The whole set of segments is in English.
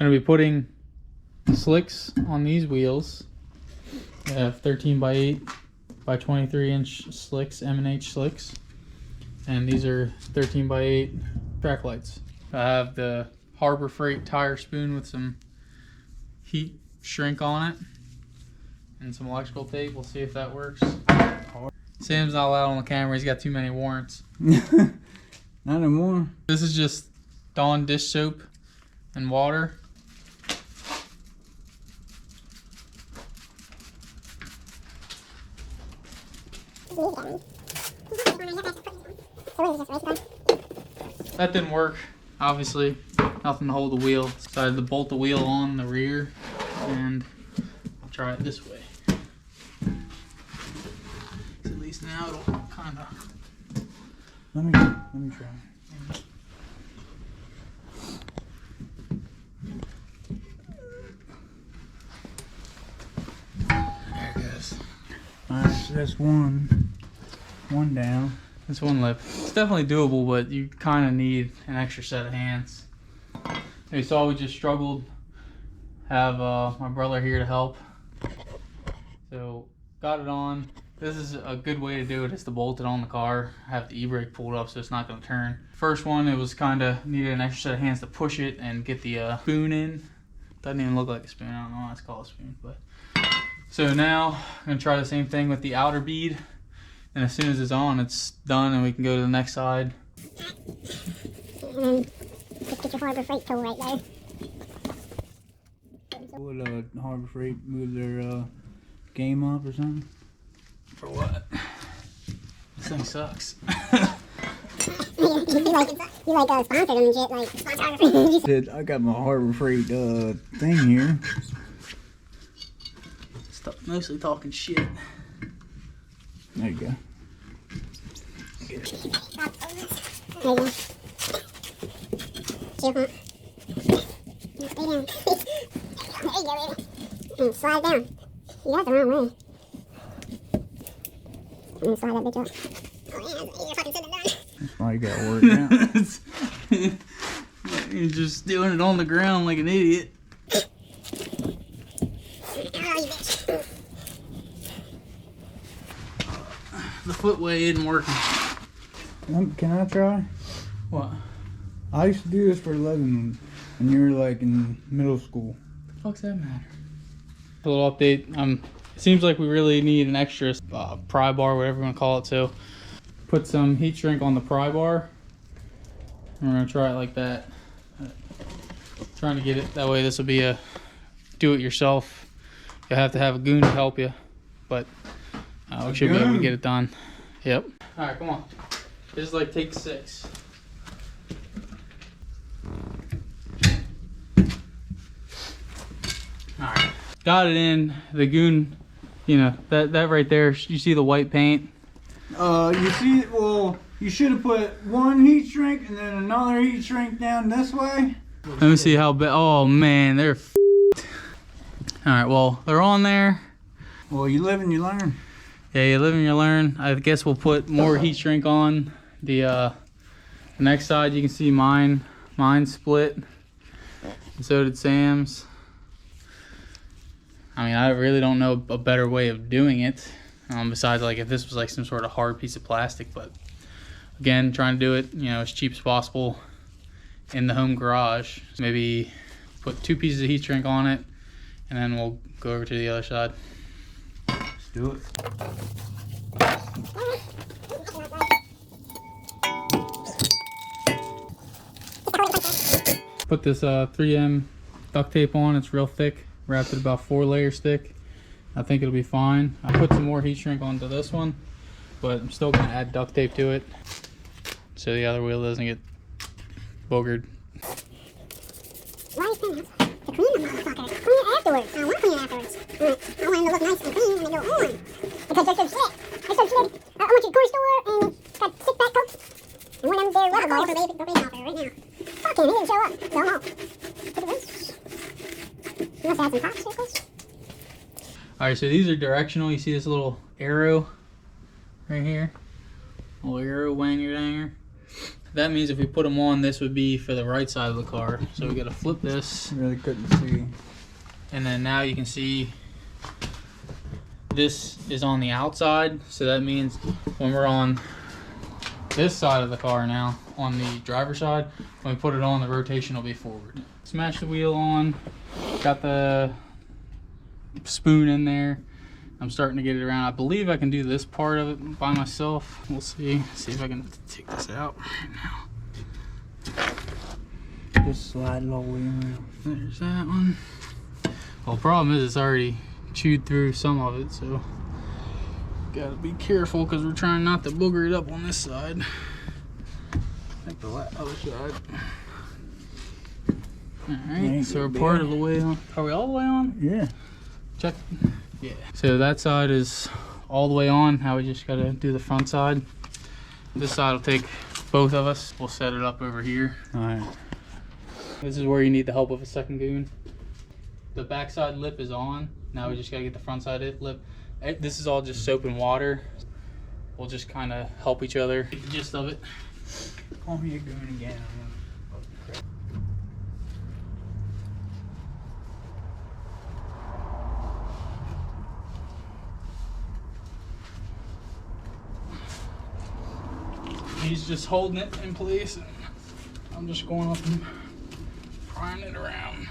Gonna be putting slicks on these wheels. I have 13 by 8 by 23 inch slicks, M&H slicks, and these are 13 by 8 track lights. I have the Harbor Freight tire spoon with some heat shrink on it and some electrical tape. We'll see if that works. Sam's not allowed on the camera, he's got too many warrants. Not anymore. This is just Dawn dish soap and water. That didn't work, obviously. Nothing to hold the wheel. Decided to bolt the wheel on the rear, and I'll try it this way. At least now it'll kind of. Let me try. There it goes. Alright, so that's one down. That's one lip. It's definitely doable, but you kind of need an extra set of hands. You saw we just struggled. Have my brother here to help. So got it on. This is a good way to do it, is to bolt it on the car. Have the e-brake pulled up so it's not going to turn. First one, it was kind of needed an extra set of hands to push it and get the spoon in. Doesn't even look like a spoon. I don't know why it's called a spoon, but. So now I'm going to try the same thing with the outer bead. And as soon as it's on, it's done and we can go to the next side. And then just get your Harbor Freight tool right there. Would Harbor Freight move their game up or something? For what? This thing sucks. you sponsored them and shit, like sponsor Harbor Freight. I got my Harbor Freight thing here. Stop mostly talking shit. There you go. There you go. Stay down. There you go, baby. And slide down. You got the wrong way. And slide that bitch up. Oh yeah, you're fucking sitting down. That's why you gotta work out. You're just doing it on the ground like an idiot. Oh, you bitch. The footway isn't working. Can I try? What? I used to do this for 11 when you were like in middle school. What the fuck's that matter? A little update. It seems like we really need an extra pry bar, whatever you want to call it. So put some heat shrink on the pry bar. And we're gonna try it like that. Trying to get it that way. This will be a do-it-yourself. You'll have to have a goon to help you, but we should be able to get it done. Yep. All right, come on. This is like take 6. All right, got it in. The goon, you know, that right there. You see the white paint? You see, well, you should have put one heat shrink and then another heat shrink down this way. Let me see how bad. Oh man, they're f***ed. All right, well, they're on there. Well, you live and you learn. Yeah, you live and you learn. I guess we'll put more heat shrink on the next side. You can see mine split, and so did Sam's. I mean, I really don't know a better way of doing it, besides like if this was like some sort of hard piece of plastic. But again, trying to do it, you know, as cheap as possible in the home garage. Maybe put 2 pieces of heat shrink on it, and then we'll go over to the other side. Let's do it. Put this 3M duct tape on. It's real thick. Wrapped it about 4 layers thick. I think it'll be fine. I put some more heat shrink onto this one, but I'm still gonna add duct tape to it so the other wheel doesn't get boogered. Why is that? To clean them, motherfucker. Clean it afterwards. I want to clean it afterwards. I want them to look nice and clean when they go on. Because they're so slick. They're so slick. I went to the toy store and got 6 back coats. And one of them, they're rubber balls. They're being out there right now. Fuck him, he didn't show up. Don't know. Look at this. You must have had some popsicles. Alright, so these are directional. You see this little arrow right here? Little arrow wanger danger. That means if we put them on, this would be for the right side of the car. So we gotta flip this. Really couldn't see. And then now you can see this is on the outside. So that means when we're on this side of the car now, on the driver's side, when we put it on, the rotation will be forward. Smash the wheel on. Got the spoon in there. I'm starting to get it around. I believe I can do this part of it by myself. We'll see. See if I can take this out right now. Just slide it all the way around. There's that one. Well, the problem is it's already chewed through some of it, so gotta be careful because we're trying not to booger it up on this side. Like the other side. Alright, so we're part of the way on. Are we all the way on? Yeah. Check. Yeah. So that side is all the way on. Now we just gotta do the front side. This side will take both of us. We'll set it up over here. Alright. This is where you need the help of a second goon. The backside lip is on. Now we just gotta get the front side lip. This is all just soap and water. We'll just kind of help each other get the gist of it. Call me a goon again. He's just holding it in place, and I'm just going up and prying it around.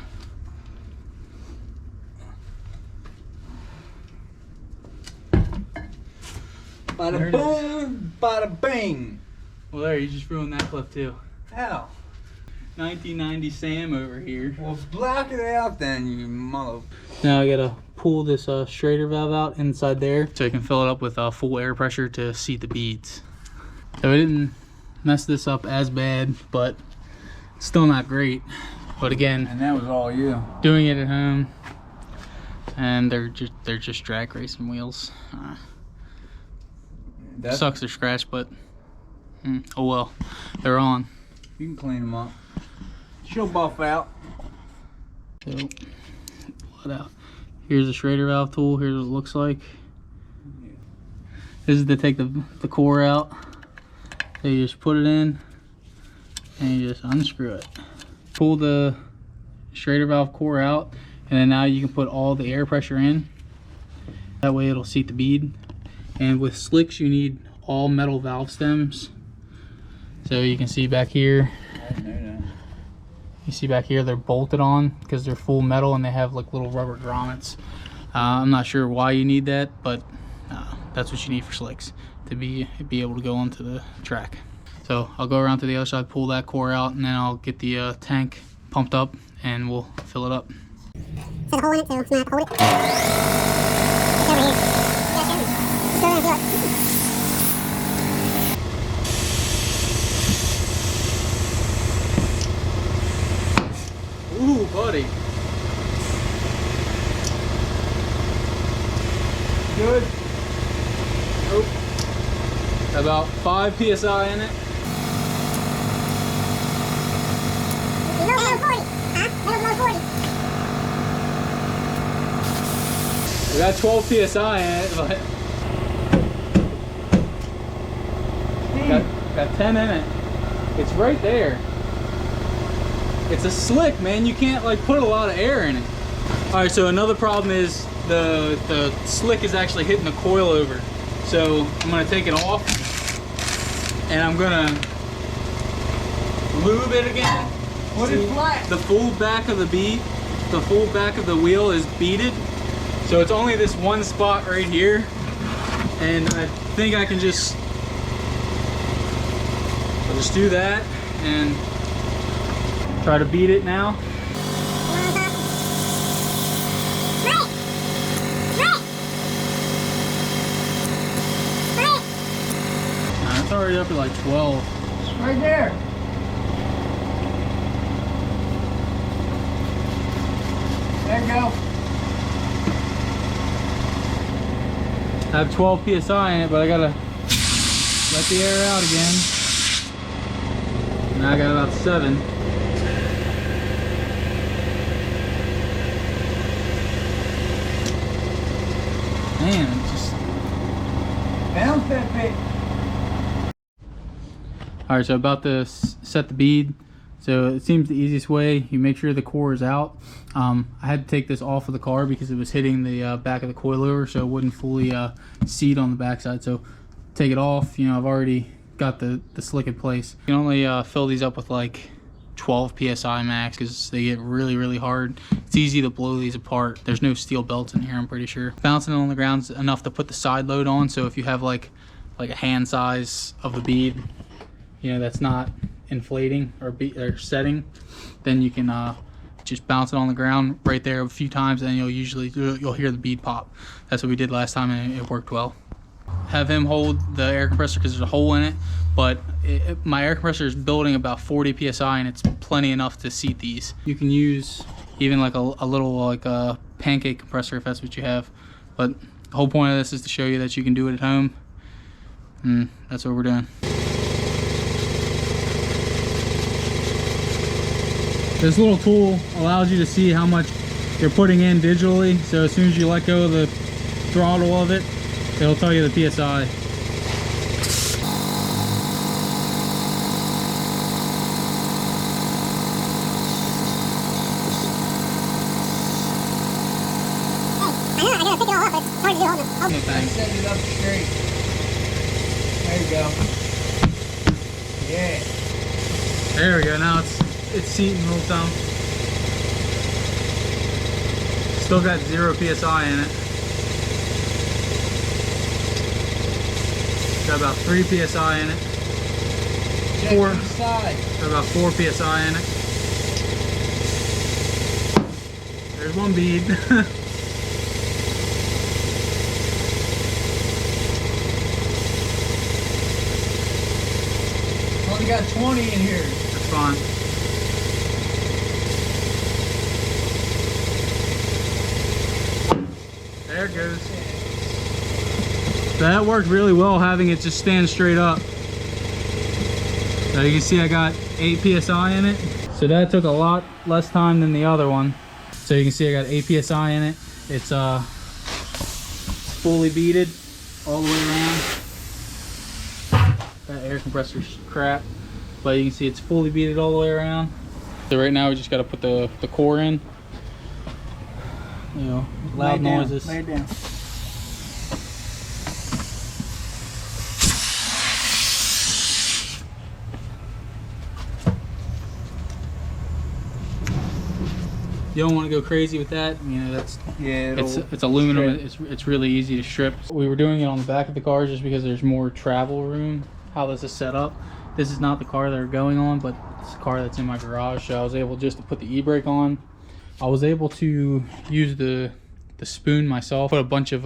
Bada boom, bada bing. Well, there, you just ruined that clip too. How? 1990 Sam over here. Well, block it out then, you mother. Now I gotta pull this straighter valve out inside there so I can fill it up with full air pressure to seat the beads. So I didn't mess this up as bad, but still not great. But again, And that was all you. doing it at home, and they're just drag racing wheels. Sucks they're scratched, but oh well, they're on. You can clean them up. She'll buff out. So pull it out. Here's the Schrader valve tool. Here's what it looks like. This is to take the core out. So you just put it in and you just unscrew it. Pull the Schrader valve core out, and then now you can put all the air pressure in. That way it'll seat the bead. And with slicks you need all metal valve stems. So you can see back here. You see back here they're bolted on because they're full metal and they have like little rubber grommets. I'm not sure why you need that, but that's what you need for slicks to be able to go onto the track. So I'll go around to the other side, pull that core out, and then I'll get the tank pumped up and we'll fill it up. There's a hole in it, so I'm gonna have to hold it. It's over here. Yeah, show me. Just go ahead and do it. Ooh, buddy. Good. Nope. About 5 PSI in it. Below 40. Huh? Below 40. We got 12 PSI in it, but got 10 in it. It's right there. It's a slick, man. You can't like put a lot of air in it. All right, so another problem is the slick is actually hitting the coil over. So I'm gonna take it off and I'm gonna lube it again. Put it flat. The full back of the full back of the wheel is beaded. So it's only this one spot right here. And I think I can just, I'll just do that and try to beat it now. It's already up at like 12. Right there. There you go. I have 12 PSI in it, but I gotta let the air out again. Now I got about 7. Man, just Bounce that bit. All right, so about to set the bead. So it seems the easiest way, you make sure the core is out. I had to take this off of the car because it was hitting the back of the coilover, so it wouldn't fully seat on the backside. So take it off. You know, I've already got the slick in place. You can only fill these up with like 12 psi max because they get really hard. It's easy to blow these apart. There's no steel belts in here, I'm pretty sure. Bouncing it on the ground's enough to put the side load on, so if you have like a hand size of the bead, you know, that's not inflating or setting, then you can just bounce it on the ground right there a few times, and you'll hear the bead pop. That's what we did last time, and it worked well. Have him hold the air compressor because there's a hole in it, but my air compressor is building about 40 psi, and it's plenty enough to seat these. You can use even like a little like a pancake compressor if that's what you have, but the whole point of this is to show you that you can do it at home, and that's what we're doing. This little tool allows you to see how much you're putting in digitally, so as soon as you let go of the throttle of it, it'll tell you the PSI. I gotta pick it all up, but it's hard to do all the Set it up straight. There you go. Yeah. There we go, now it's seating the whole time. Still got 0 PSI in it. Got about 3 PSI in it. Check each side. Got about 4 PSI in it. There's one bead. Only got 20 in here. That's fine. There it goes. So that worked really well, having it just stand straight up. So you can see I got 8 PSI in it. So that took a lot less time than the other one. So you can see I got 8 PSI in it. It's fully beaded all the way around. That air compressor's crap, but you can see it's fully beaded all the way around. So right now we just got to put the core in. You know, loud noises. Lay it down. You don't want to go crazy with that. You know, that's it's aluminum. It's really easy to strip. We were doing it on the back of the car just because there's more travel room. How this is set up. This is not the car that we're going on, but it's the car that's in my garage. So I was able just to put the e-brake on. I was able to use the spoon myself. Put a bunch of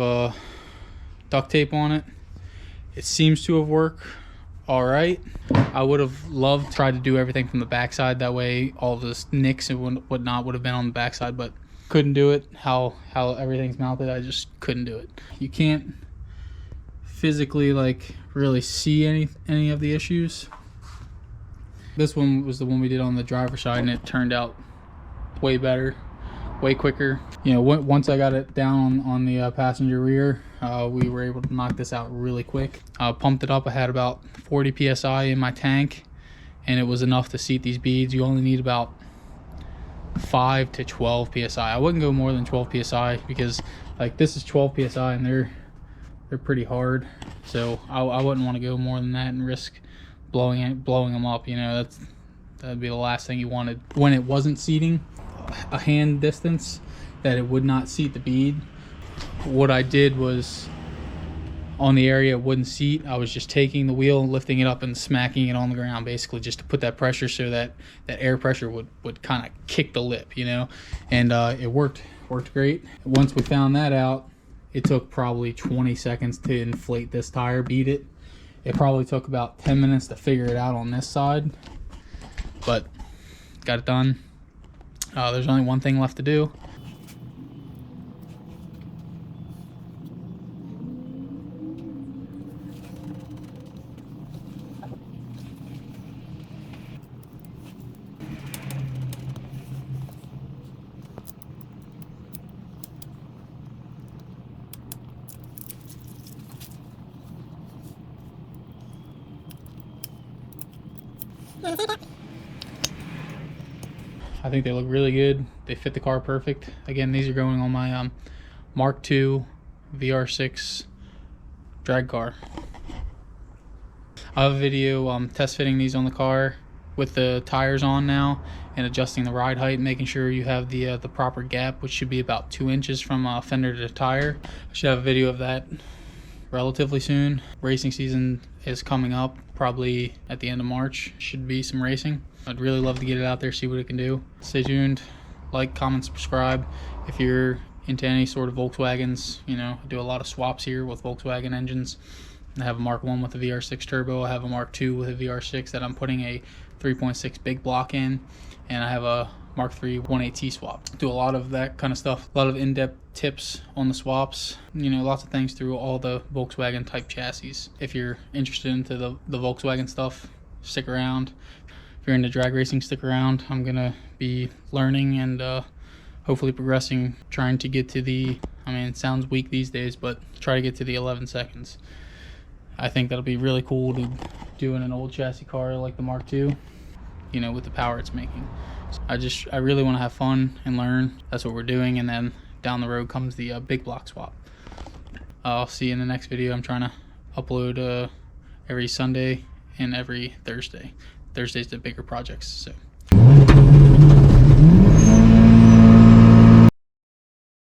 duct tape on it. It seems to have worked all right. I would have loved to try to do everything from the backside. That way all this nicks and whatnot would have been on the backside, but couldn't do it. How everything's mounted, I just couldn't do it. You can't physically like really see any of the issues. This one was the one we did on the driver's side, and it turned out way better, way quicker. You know, once I got it down on the passenger rear, we were able to knock this out really quick. Pumped it up. I had about 40 psi in my tank, and it was enough to seat these beads. You only need about 5 to 12 psi. I wouldn't go more than 12 psi because like this is 12 psi and they're pretty hard, so I wouldn't want to go more than that and risk blowing them up. You know, that'd be the last thing you wanted. When it wasn't seating a hand distance, that it would not seat the bead, what I did was on the area it wouldn't seat, I was just taking the wheel and lifting it up and smacking it on the ground, basically just to put that pressure so that air pressure would kind of kick the lip, you know. And it worked great. Once we found that out, it took probably 20 seconds to inflate this tire, beat it. It probably took about 10 minutes to figure it out on this side, but got it done. There's only one thing left to do. I think they look really good. They fit the car perfect. Again, these are going on my Mark II VR6 drag car. I have a video test fitting these on the car with the tires on now and adjusting the ride height, making sure you have the proper gap, which should be about 2 inches from fender to tire. I should have a video of that relatively soon. Racing season is coming up, probably at the end of March. Should be some racing. I'd really love to get it out there, see what it can do. Stay tuned, like, comment, subscribe. If you're into any sort of Volkswagens, you know, I do a lot of swaps here with Volkswagen engines. I have a Mark 1 with a VR6 turbo. I have a Mark 2 with a VR6 that I'm putting a 3.6 big block in, and I have a Mark 3 1.8T swap. Do a lot of that kind of stuff, a lot of in-depth tips on the swaps, you know, lots of things through all the Volkswagen type chassis. If you're interested into the Volkswagen stuff, stick around. If you're into drag racing, stick around. I'm gonna be learning and hopefully progressing, trying to get to the, I mean, it sounds weak these days, but try to get to the 11 seconds. I think that'll be really cool to do in an old chassis car like the Mark II, you know, with the power it's making. So I really want to have fun and learn. That's what we're doing, and then down the road comes the big block swap. I'll see you in the next video. I'm trying to upload every Sunday and every Thursday. Thursday's the bigger projects, so